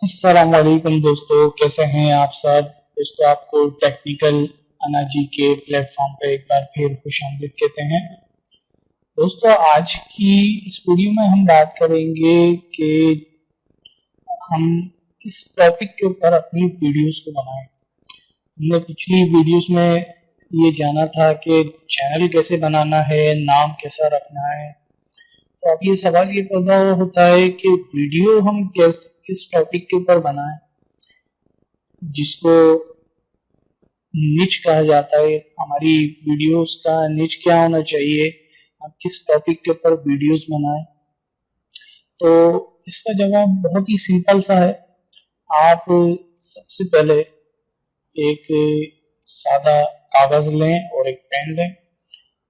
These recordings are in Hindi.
अस्सलाम वालेकुम दोस्तों, कैसे हैं आप सब। दोस्तों, आपको टेक्निकल अनाजी के प्लेटफॉर्म पे एक बार फिर खुशामदीद कहते हैं। दोस्तों, आज की इस वीडियो में हम बात करेंगे कि हम किस टॉपिक के ऊपर अपनी वीडियोस को बनाएं। हमने पिछली वीडियोस में ये जाना था कि चैनल कैसे बनाना है, नाम कैसा रखना है। तो अब ये सवाल ये पैदा होता है कि वीडियो हम किस टॉपिक के ऊपर बनाएं, जिसको निच कहा जाता है। हमारी वीडियोस का निच क्या होना चाहिए, हम किस टॉपिक के ऊपर वीडियोस बनाएं। तो इसका जवाब बहुत ही सिंपल सा है। आप सबसे पहले एक सादा कागज लें और एक पेन लें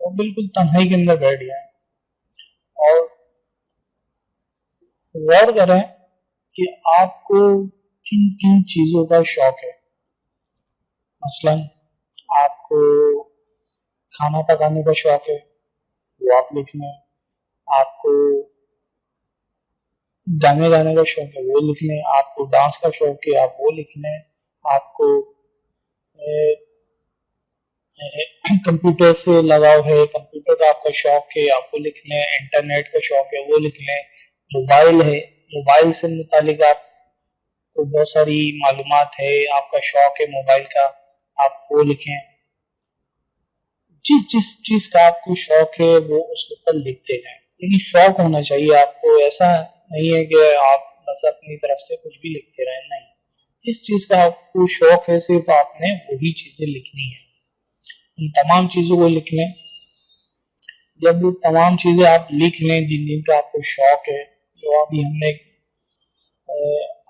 और बिल्कुल तन्हाई के अंदर बैठ जाएं और गौर करें कि आपको किन किन चीजों का शौक है। मसलन आपको खाना पकाने का शौक है, वो आप लिख लें। आपको गाने गाने का शौक है, वो लिख लें। आपको डांस का शौक है, आप वो लिख लें। आपको कंप्यूटर से लगाव है, कंप्यूटर का आपका शौक है, आप वो लिख लें। इंटरनेट का शौक है, वो लिख लें। मोबाइल है, मोबाइल से मुतालिक आपको बहुत सारी मालूमात है, आपका शौक है मोबाइल का, आप वो लिखें। जिस जिस चीज का आपको शौक है वो उसके ऊपर लिखते जाएं, लेकिन शौक होना चाहिए आपको। ऐसा नहीं है कि आप बस अपनी तरफ से कुछ भी लिखते रहें, नहीं। जिस चीज का आपको शौक है सिर्फ आपने वही चीजें लिखनी है, उन तमाम चीजों को लिख लें। जब वो तमाम चीजें आप लिख लें जिन जिनका आपको शौक है, जो अभी हमने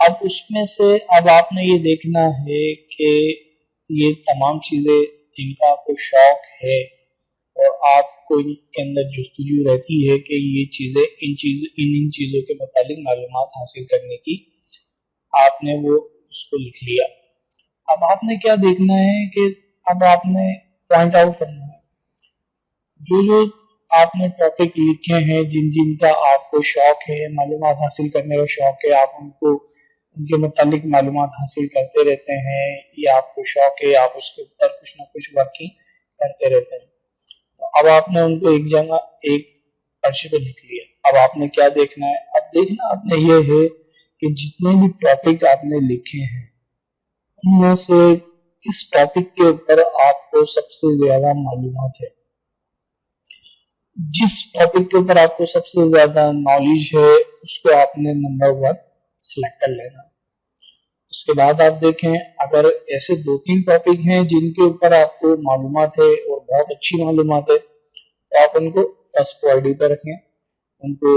अब उसमें से अब आपने ये देखना है कि ये तमाम चीजें जिनका आपको शौक है और आपको इनके अंदर जुस्तजू रहती है कि ये चीजें इन चीजों के मुतालिक मालूमात हासिल करने की, आपने वो उसको लिख लिया। अब आपने क्या देखना है कि अब आपने पॉइंट आउट करना है जो जो आपने टॉपिक लिखे हैं, जिन जिन का आपको शौक है, मालूमात हासिल करने का शौक है, आप उनको उनके मुतालिक मालूमात हासिल करते रहते हैं, या आपको शौक है आप उसके ऊपर कुछ ना कुछ वर्किंग करते रहते हैं। तो अब आपने उनको एक जगह एक पर्चे पे लिख लिया। अब आपने क्या देखना है, अब देखना आपने ये है कि जितने भी टॉपिक आपने लिखे हैं उनमें से किस टॉपिक के ऊपर आपको सबसे ज्यादा मालूमात है। जिस टॉपिक के ऊपर आपको सबसे ज्यादा नॉलेज है उसको आपने नंबर 1 सिलेक्ट कर लेना। उसके बाद आप देखें, अगर ऐसे 2-3 टॉपिक हैं जिनके ऊपर आपको मालूमात है और बहुत अच्छी मालूमात है, तो आप उनको फर्स्ट प्रायोरिटी पर रखें, उनको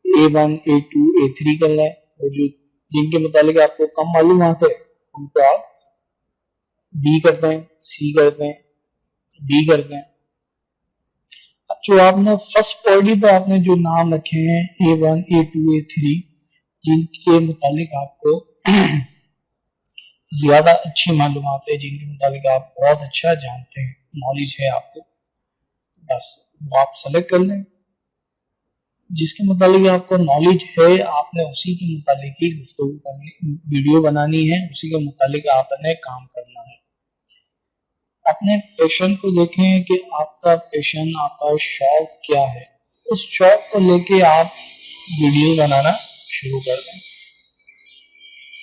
A1 A2 A3 कर लें। और जो जिनके मुतालिक आपको कम मालूमात है उनको आप B कर दें, C कर दें, D कर दें। जो आपने फर्स्ट प्रायोरिटी पे आपने जो नाम रखे हैं A1 A2 A3, जिनके मुतालिक आपको ज्यादा अच्छी मालूमात है, जिनके मुताबिक आप बहुत अच्छा जानते हैं, नॉलेज है आपको, बस वो आप सेलेक्ट कर लें। जिसके मुताबिक आपको नॉलेज है आपने उसी के मुताबिक ही गुफ्तगू करनी, वीडियो बनानी है, उसी के मुताबिक आपने काम करना है। अपने पैशन को देखें कि आपका पैशन, आपका शौक क्या है। उस शौक को लेके आप वीडियो बनाना शुरू कर दें।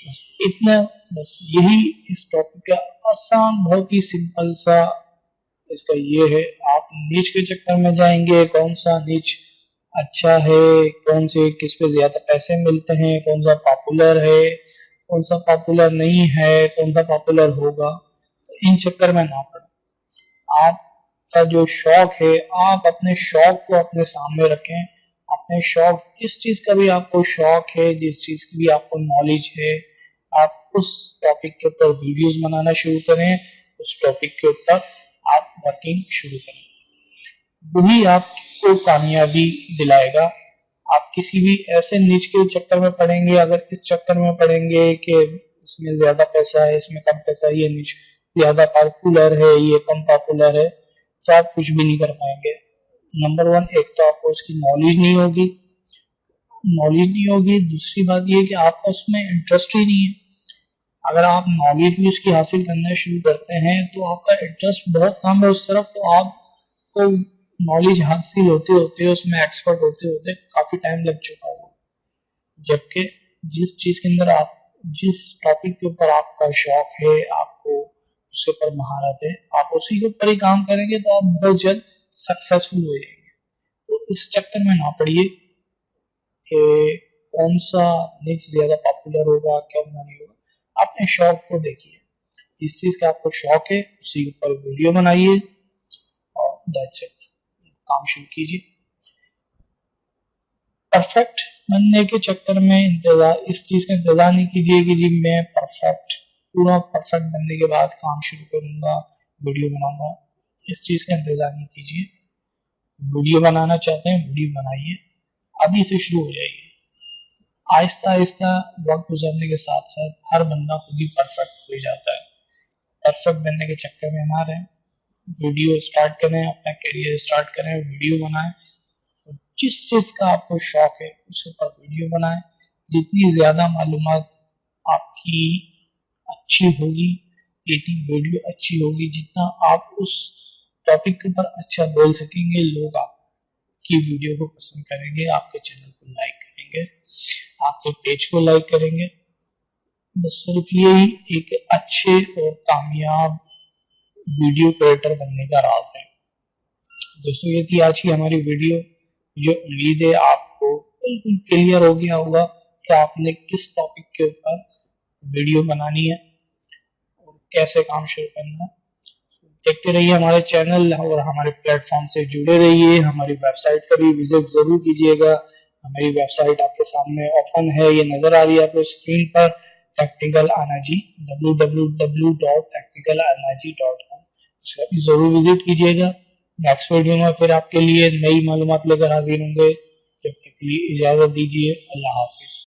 बस इतना, बस यही इस टॉपिक का आसान, बहुत ही सिंपल सा इसका ये है। आप नीच के चक्कर में जाएंगे, कौन सा नीच अच्छा है, कौन से किस पे ज्यादा पैसे मिलते हैं, कौन सा पॉपुलर है, कौन सा पॉपुलर नहीं है, कौन सा पॉपुलर होगा, तो इन चक्कर में ना पड़े। आपका जो शौक है, आप अपने शौक को अपने सामने रखें। अपने शौक, जिस चीज का भी आपको शौक है, जिस चीज की भी आपको नॉलेज है, आप उस टॉपिक के ऊपर वीडियोस बनाना शुरू करें, उस टॉपिक के ऊपर आप वर्किंग शुरू करें। वही आपको कामयाबी दिलाएगा। आप किसी भी ऐसे निच के चक्कर में पड़ेंगे, अगर इस चक्कर में पड़ेंगे कि इसमें ज्यादा पैसा है, इसमें कम पैसा है, ये निच ज्यादा पॉपुलर है, ये कम पॉपुलर है, तो आप कुछ भी नहीं कर पाएंगे। नंबर 1, एक तो आपको उसकी नॉलेज नहीं होगी, नॉलेज नहीं होगी, दूसरी बात ये कि आपका उसमें इंटरेस्ट ही नहीं है। अगर आप नॉलेज भी उसकी हासिल करना शुरू करते हैं तो आपका इंटरेस्ट बहुत कम है उस तरफ, तो आपको नॉलेज हासिल होते होते उसमें एक्सपर्ट होते होते काफी टाइम लग चुका होगा। जबकि जिस चीज के अंदर आप, जिस टॉपिक के ऊपर आपका शौक है, आपको उसके ऊपर महारत है, आप उसी के ऊपर ही काम करेंगे तो आप बहुत जल्द सक्सेसफुल हो जाएंगे। तो इस चक्कर में ना पड़िए कि कौन सा निच ज्यादा पॉपुलर होगा, क्या नहीं होगा। अपने शौक को देखिए, जिस चीज का आपको शौक है उसी के ऊपर वीडियो बनाइए और दैट्स इट, काम शुरू कीजिए। परफेक्ट बनने के चक्कर में इंतजार, इस चीज का इंतजार नहीं कीजिए कि जी मैं पूरा परफेक्ट बनने के बाद काम शुरू करूंगा, वीडियो बनाऊंगा। इस चीज का इंतजार नहीं कीजिए। वीडियो बनाना चाहते हैं, वीडियो बनाइए, अभी से शुरू हो जाइए। आहिस्ता आहिस्ता वक्त गुजरने के साथ साथ हर बंदा खुद ही परफेक्ट हो जाता है। परफेक्ट बनने के चक्कर में ना रहें, वीडियो स्टार्ट करें, अपना करियर स्टार्ट करें, वीडियो बनाएं। जिस चीज का आपको शौक है उसके ऊपर वीडियो बनाएं। जितनी ज्यादा मालूमात आपकी अच्छी होगी, जितनी वीडियो अच्छी होगी, जितना आप उस टॉपिक के ऊपर अच्छा बोल सकेंगे, लोग आपकी वीडियो को पसंद करेंगे, आपके चैनल को लाइक करेंगे, आपके पेज को लाइक करेंगे। बस सिर्फ यही एक अच्छे और कामयाब वीडियो क्रिएटर बनने का राज है। दोस्तों ये थी आज की हमारी वीडियो, जो उम्मीद है आपको बिल्कुल क्लियर हो गया होगा कि आपने किस टॉपिक के ऊपर वीडियो बनानी है और कैसे काम शुरू करना है। देखते रहिए हमारे चैनल और हमारे प्लेटफॉर्म से जुड़े रहिए। हमारी वेबसाइट का भी विजिट जरूर कीजिएगा। हमारी वेबसाइट आपके सामने ओपन है, ये नजर आ रही है आपको स्क्रीन पर, टेक्निकल अनाजी, www.technicalanaji.com। इसका भी जरूर विजिट कीजिएगा। नेक्स्ट वीडियो में फिर आपके लिए नई मालूमात लेकर हाजिर होंगे। जब तक के लिए इजाजत दीजिए, अल्लाह हाफिज।